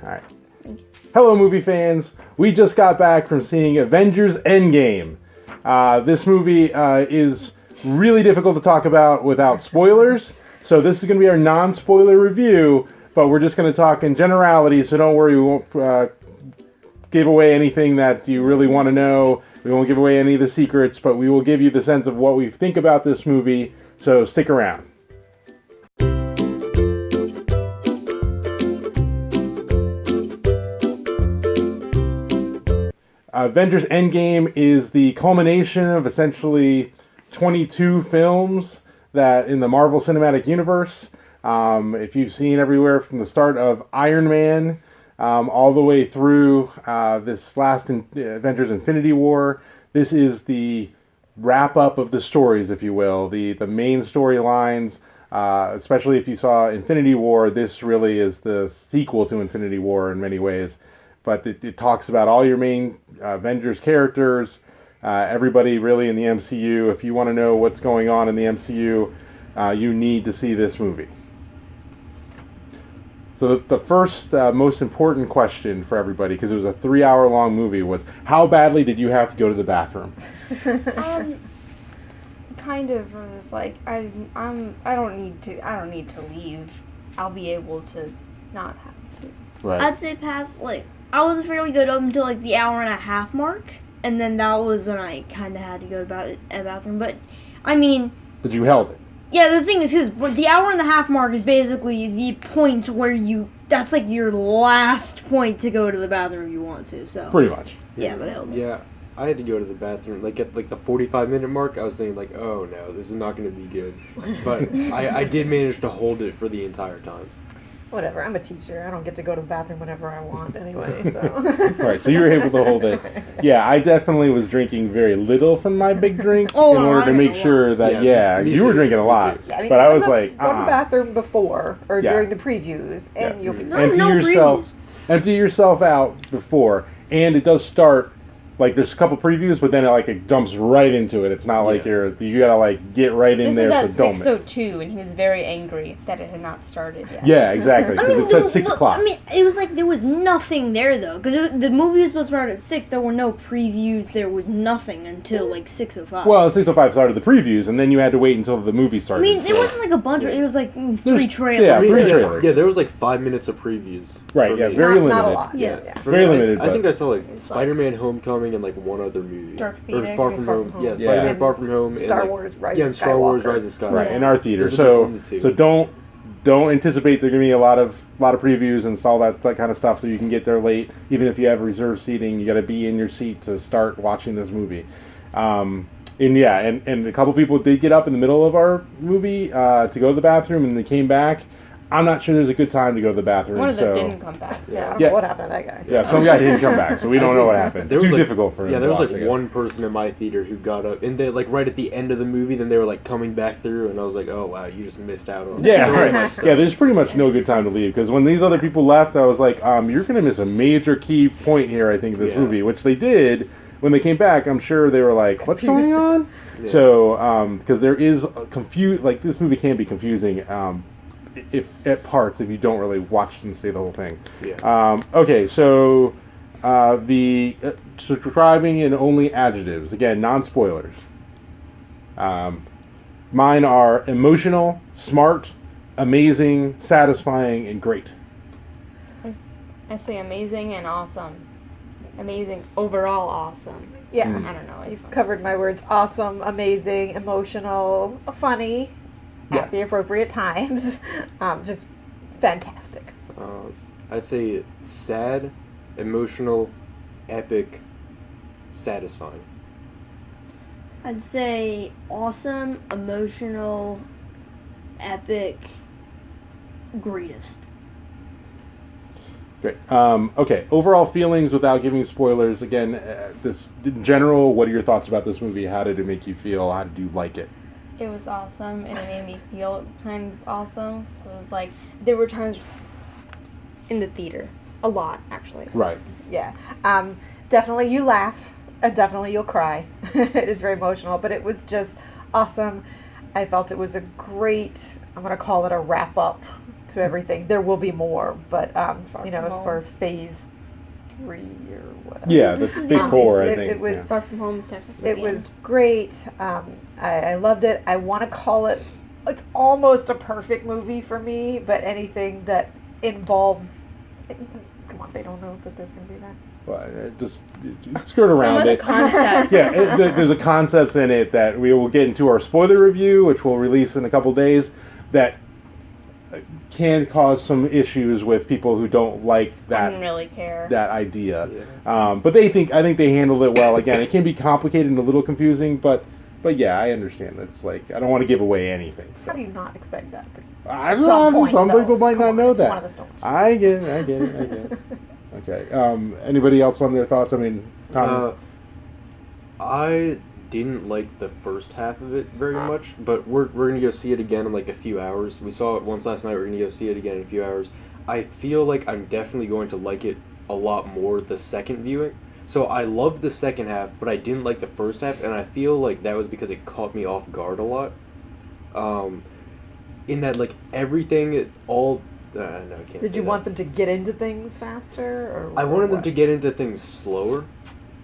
All right. Hello, movie fans. We just got back from seeing Avengers Endgame. This movie is really difficult to talk about without spoilers. So this is going to be our non-spoiler review, but we're just going to talk in generality, so don't worry, we won't give away anything that you really want to know. We won't give away any of the secrets, but we will give you the sense of what we think about this movie, so stick around. Avengers Endgame is the culmination of essentially 22 films that in the Marvel Cinematic Universe. If you've seen everywhere from the start of Iron Man all the way through this last Avengers Infinity War, this is the wrap-up of the stories, if you will, the main storylines. Especially if you saw Infinity War, this really is the sequel to Infinity War in many ways. But it talks about all your main Avengers characters, everybody really in the MCU. If you want to know what's going on in the MCU, you need to see this movie. So the first most important question for everybody, because it was a 3-hour-long movie, was how badly did you have to go to the bathroom? Kind of was like I don't need to leave. I'll be able to not have to. Right. I'd say past I was fairly good up until the hour and a half mark, and then that was when I kind of had to go to a bathroom. But I mean, But you held it. yeah, the thing is, the hour and a half mark is basically the point where that's your last point to go to the bathroom if you want to. So Pretty much. yeah, but it held me. Yeah, I had to go to the bathroom. At the 45-minute mark, I was thinking oh no, this is not going to be good. But I did manage to hold it for the entire time. Whatever, I'm a teacher. I don't get to go to the bathroom whenever I want anyway, so. Right, so you were able to hold it. Yeah, I definitely was drinking very little from my big drink in order to make sure that, you were drinking a lot. Yeah, I mean, but I was go like, to the bathroom before or Yeah. during the previews, and you'll be Yes. Empty yourself out before, and it does start. There's a couple previews, but then it jumps right into it. It's not like you gotta get right in there. This is so at don't. 6:02, and he was very angry that it had not started yet. Yeah, exactly. Because it's at 6 o'clock. I mean, it was there was nothing there though, because the movie was supposed to start at 6. There were no previews. There was nothing until 6:05. Well, at 6:05 started the previews, and then you had to wait until the movie started. I mean, it wasn't a bunch of. It was 3 trailers. Yeah, 3 trailers. Yeah, there was 5 minutes of previews. Right. Yeah, very limited. Not a lot. Yeah. Very limited. I think I saw Spider-Man: Homecoming and one other movie. Dark Or Phoenix. Far From Home. Yeah, Spider-Man: Far From Home. Star and Wars: Rise Yeah, of and Star Wars: Skywalker. Rise of Skywalker. Right, in our theater. Those are So the two. don't anticipate there are gonna be a lot of previews and all that kind of stuff. So you can get there late, even if you have reserved seating. You got to be in your seat to start watching this movie. And a couple people did get up in the middle of our movie to go to the bathroom, and they came back. I'm not sure there's a good time to go to the bathroom. One of them didn't come back. Yeah, I don't know what happened to that guy. Yeah, some guy didn't come back, so we don't know what happened. There Too was difficult for him. Yeah, there to was watch, I guess. one person in my theater who got up, and they right at the end of the movie, then they were coming back through, and I was like, oh wow, you just missed out on. Yeah, so right. much stuff. Yeah, there's pretty much no good time to leave, because when these other people left, I was like, you're gonna miss a major key point here, I think, of this movie, which they did. When they came back, I'm sure they were like, what's going on? Yeah. So, because there is this movie can be confusing. If at parts, if you don't really watch and see the whole thing. Yeah. Okay, so the describing in only adjectives. Again, non-spoilers. Mine are emotional, smart, amazing, satisfying, and great. I say amazing and awesome. Amazing, overall awesome. Yeah. I don't know. You've covered my words: awesome, amazing, emotional, funny, at the appropriate times. Just fantastic. I'd say sad, emotional, epic, satisfying. I'd say awesome, emotional, epic, greatest. Great. Okay, overall feelings without giving spoilers. Again, this in general, what are your thoughts about this movie? How did it make you feel? How did you like it? It was awesome, and it made me feel kind of awesome. So it was there were times in the theater. A lot, actually. Right. Yeah. Definitely you laugh, and definitely you'll cry. It is very emotional, but it was just awesome. I felt it was a great, I'm going to call it a wrap-up through everything. There will be more, but Far you know, From as Home. for phase 3 or whatever. Yeah, this is phase 4, I It- think. it was- yeah. Far From Home is technically. It the was end. great. I loved it. I want to call it, it's almost a perfect movie for me, but anything that involves, come on, they don't know that there's going to be that. Well, just skirt Some around of the it. concepts. Yeah, there's a concepts in it that we will get into our spoiler review, which we'll release in a couple days, that can cause some issues with people who don't like I didn't that really care. idea. Yeah. But I think they handled it well. Again, it can be complicated and a little confusing, but yeah, I understand. It's like I don't want to give away anything. So. How do you not expect that? I At don't know. point, Some though? people might Come not on, know it's that. One of the stories. I get it. Okay. Anybody else on their thoughts? I mean, Tommy. I didn't like the first half of it very much, but we're gonna go see it again in like a few hours. We saw it once last night. We're gonna go see it again in a few hours. I feel like I'm definitely going to like it a lot more the second viewing. So I loved the second half, but I didn't like the first half, and I feel like that was because it caught me off guard a lot. In that, like, everything, no, I can't Did say you that. want them to get into things faster, or I wanted them what? to get into things slower,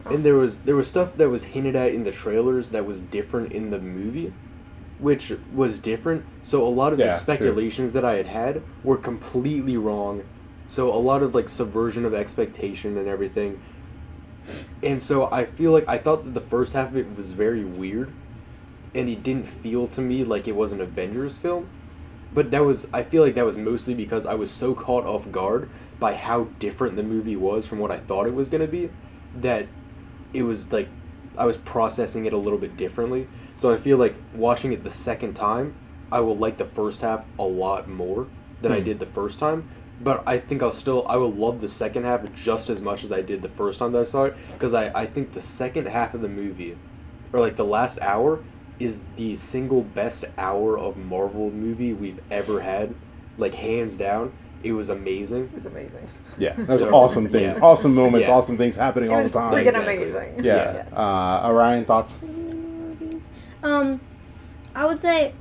and there was stuff that was hinted at in the trailers that was different in the movie, which was different. So a lot of Yeah, the true. speculations that I had were completely wrong. So a lot of like subversion of expectation and everything. And so I feel like I thought that the first half of it was very weird, and it didn't feel to me like it was an Avengers film. But I feel like that was mostly because I was so caught off guard by how different the movie was from what I thought it was going to be, that it was like I was processing it a little bit differently. So I feel like watching it the second time, I will like the first half a lot more than I did the first time. But I think I will love the second half just as much as I did the first time that I saw it, because I think the second half of the movie, or like the last hour, is the single best hour of Marvel movie we've ever had, like hands down. It was amazing. It was amazing. Yeah, those So, awesome things, yeah. awesome moments, Yeah. awesome things happening It all was the time. freaking Exactly. amazing. Yeah. Yes. Orion, thoughts? I would say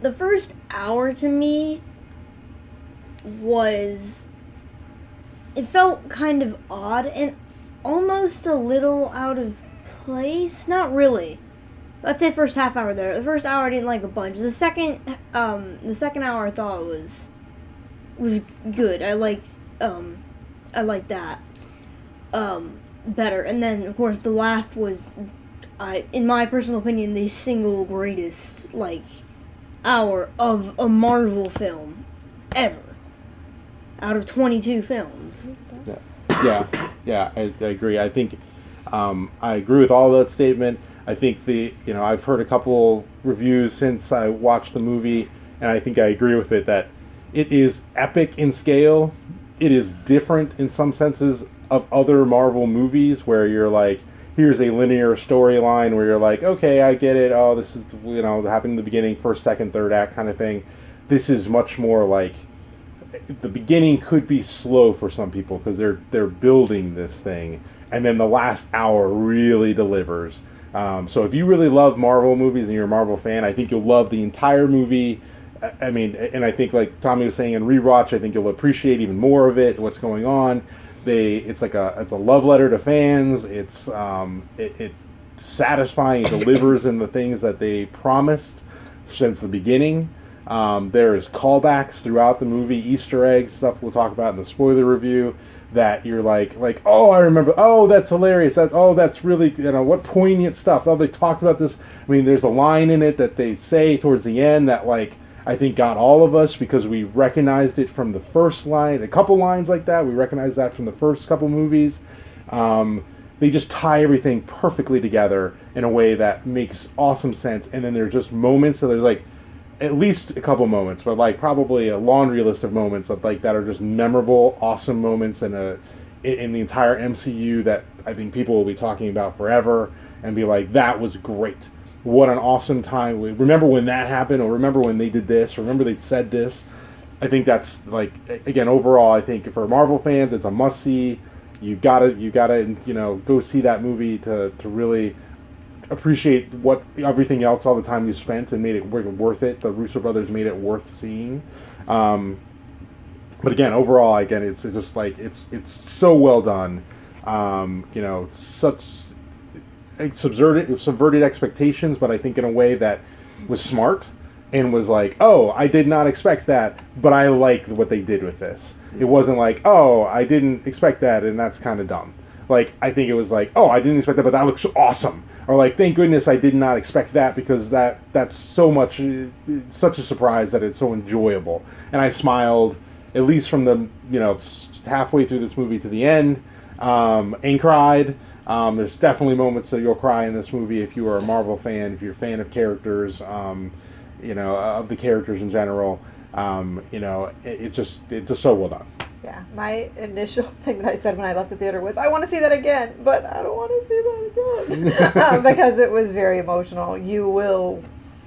the first hour to me it felt kind of odd and almost a little out of place. Not really. I'd say first half hour there. The first hour I didn't like a bunch. The second hour I thought was good. I liked that better. And then of course the last was, in my personal opinion, the single greatest hour of a Marvel film ever. Out of 22 films. Yeah, I agree. I think I agree with all that statement. I think I've heard a couple reviews since I watched the movie, and I think I agree with it that it is epic in scale. It is different in some senses of other Marvel movies where you're like, here's a linear storyline where you're like, okay, I get it. Oh, this is happening in the beginning, first, second, third act kind of thing. This is much more like the beginning could be slow for some people because they're building this thing, and then the last hour really delivers. So if you really love Marvel movies and you're a Marvel fan, I think you'll love the entire movie. I mean, and I think like Tommy was saying in rewatch, I think you'll appreciate even more of it, what's going on. It's a love letter to fans. It's satisfying. It delivers in the things that they promised since the beginning. There's callbacks throughout the movie, Easter eggs, stuff we'll talk about in the spoiler review, that you're like, oh, I remember, oh, that's hilarious, that's really, what poignant stuff. Oh, they talked about this. I mean, there's a line in it that they say towards the end that, I think got all of us because we recognized it from the first line, a couple lines like that, we recognized that from the first couple movies. They just tie everything perfectly together in a way that makes awesome sense, and then there's just moments, so there's at least a couple moments, but probably a laundry list of moments of that are just memorable, awesome moments in the entire MCU that I think people will be talking about forever and be like, that was great. What an awesome time. Remember when that happened, or remember when they did this, or remember they said this. I think that's again, overall, I think for Marvel fans, it's a must see. You gotta go see that movie to really appreciate everything else, all the time you spent, and made it worth it. The Russo brothers made it worth seeing. But again, overall, again, it's just like it's so well done. Such it subverted expectations, but I think in a way that was smart and was like, oh, I did not expect that, but I like what they did with this. It wasn't like, oh, I didn't expect that, and that's kind of dumb. Like, I think it was like, oh, I didn't expect that, but that looks awesome. Or like, thank goodness I did not expect that, because that's so much, such a surprise that it's so enjoyable. And I smiled, at least from the, halfway through this movie to the end, and cried. There's definitely moments that you'll cry in this movie if you are a Marvel fan, if you're a fan of characters, of the characters in general. It's just so well done. Yeah, my initial thing that I said when I left the theater was, I want to see that again, but I don't want to see that again. Because it was very emotional. You will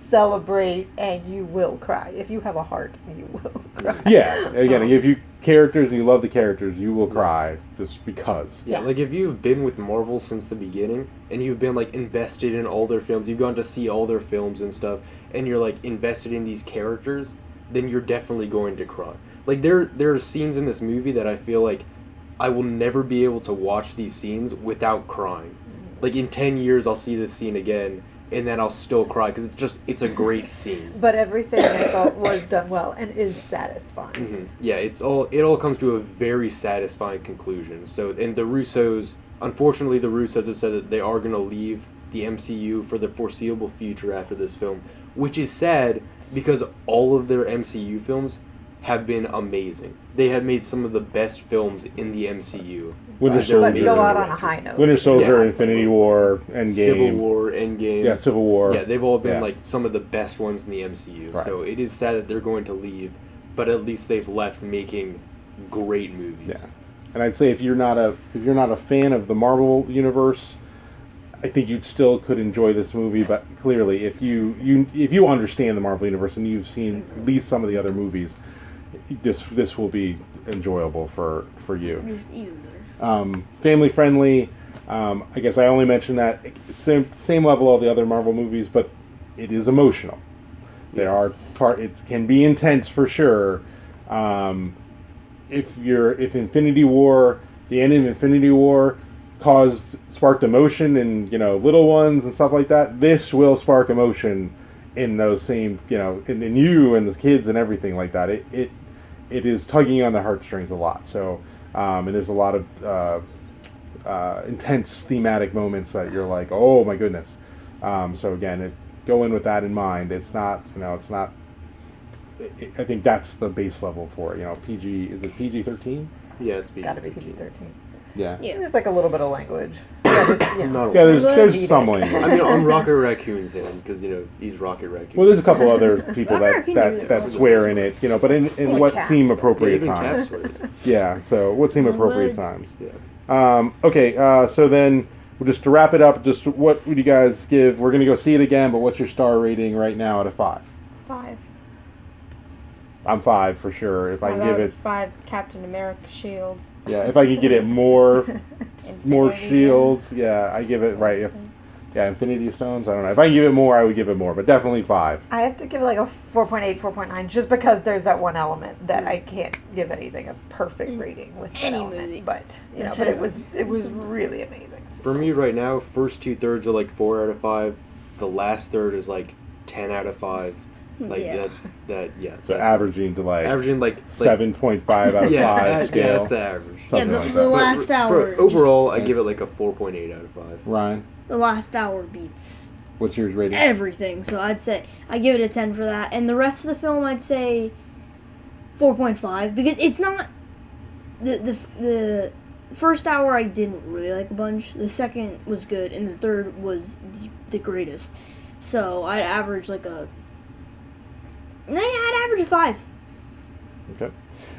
celebrate and you will cry. If you have a heart, you will cry. Yeah, again, if you characters and you love the characters, you will cry just because. Yeah, like if you've been with Marvel since the beginning and you've been like invested in all their films, you've gone to see all their films and stuff, and you're like invested in these characters, then you're definitely going to cry. Like there are scenes in this movie that I feel like I will never be able to watch these scenes without crying. Like in 10 years I'll see this scene again and then I'll still cry because it's a great scene. But everything I thought was done well and is satisfying. Mm-hmm. Yeah, it all comes to a very satisfying conclusion. So, and the Russos, unfortunately the Russos have said that they are going to leave the MCU for the foreseeable future after this film, which is sad because all of their MCU films have been amazing. They have made some of the best films in the MCU. Winter But Soldier. go out on a high note. Winter Soldier, Yeah, Infinity War, Endgame. Civil War, Endgame. Yeah, Civil War. Yeah, they've all been Yeah. like some of the best ones in the MCU. Right. So it is sad that they're going to leave, but at least they've left making great movies. Yeah, and I'd say if you're not a fan of the Marvel universe, I think you still could enjoy this movie. But clearly, if you understand the Marvel universe and you've seen at least some of the other movies, this will be enjoyable for you. Just even better. Family friendly. I guess I only mentioned that same level of the other Marvel movies, but it is emotional. There are it can be intense for sure. If Infinity War, the end of Infinity War sparked emotion in little ones and stuff like that, this will spark emotion in those same in you and the kids and everything like that. It is tugging on the heartstrings a lot. So and there's a lot of intense thematic moments that you're like, oh my goodness. So again, go in with that in mind. It's not I think that's the base level for it. PG, is it PG-13? Yeah, it's Got to be PG-13. Yeah. Yeah. There's like a little bit of language. But it's, Not Yeah, a lot. there's some language. I mean, on Rocket Raccoon's end, because he's Rocket Raccoon. Well, there's a couple other people Rocket Raccoon that swear in it, but in Like what Cap. seem Yeah, appropriate even times. Cap swears. Yeah, so what seem appropriate Well, times. Yeah. Okay, so then just to wrap it up, just what would you guys give? We're gonna go see it again, but what's your star rating right now out of 5? 5. I'm 5 for sure. If I can give it, 5 Captain America shields. yeah, if I could get it more Infinity shields, yeah, I give it right. Yeah, Infinity Stones. I don't know. If I can give it more, I would give it more, but definitely 5. I have to give it like a 4.8, 4.9, just because there's that one element that I can't give anything a perfect rating with that Any element. movie. But but it was really amazing. For me right now, first 2/3 are like 4 out of 5. The last third is like 10 out of 5. Like Yeah. yeah. So that's- averaging to like averaging like 7.5 out of 5 yeah, scale. yeah, that's the average. Something Yeah, like the that. last hour. Overall, I just- give it like a 4.8 out of 5. Ryan, The last hour beats what's yours rating? everything. So I'd give it a 10 for that. And the rest of the film, I'd say 4.5 because it's not the first hour I didn't really like a bunch. The second was good, and the third was the greatest. So I'd average like a 5. Okay.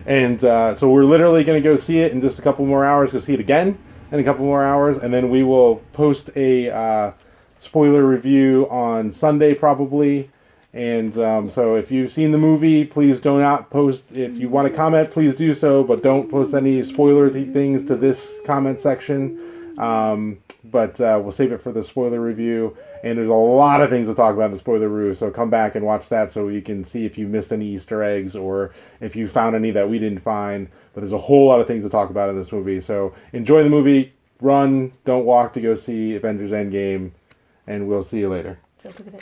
And so we're literally going to go see it in just a couple more hours, go see it again in a couple more hours, and then we will post a spoiler review on Sunday probably. And so if you've seen the movie, please do not post. If you want to comment, please do so, but don't post any spoiler things to this comment section. But we'll save it for the spoiler review. And there's a lot of things to talk about in the spoiler review, so come back and watch that so you can see if you missed any Easter eggs or if you found any that we didn't find. But there's a whole lot of things to talk about in this movie. So enjoy the movie, run, don't walk to go see Avengers Endgame, and we'll see you later. Joke of the day.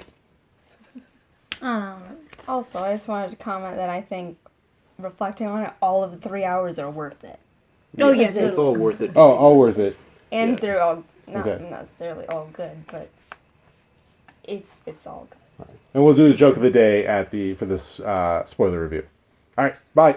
Also, I just wanted to comment that I think, reflecting on it, all of the 3 hours are worth it. Oh, yeah, It's all worth it. Oh, all worth it. And Yeah. they're all not Okay. necessarily all good, but it's all good. And we'll do the joke of the day for this spoiler review. All right, bye.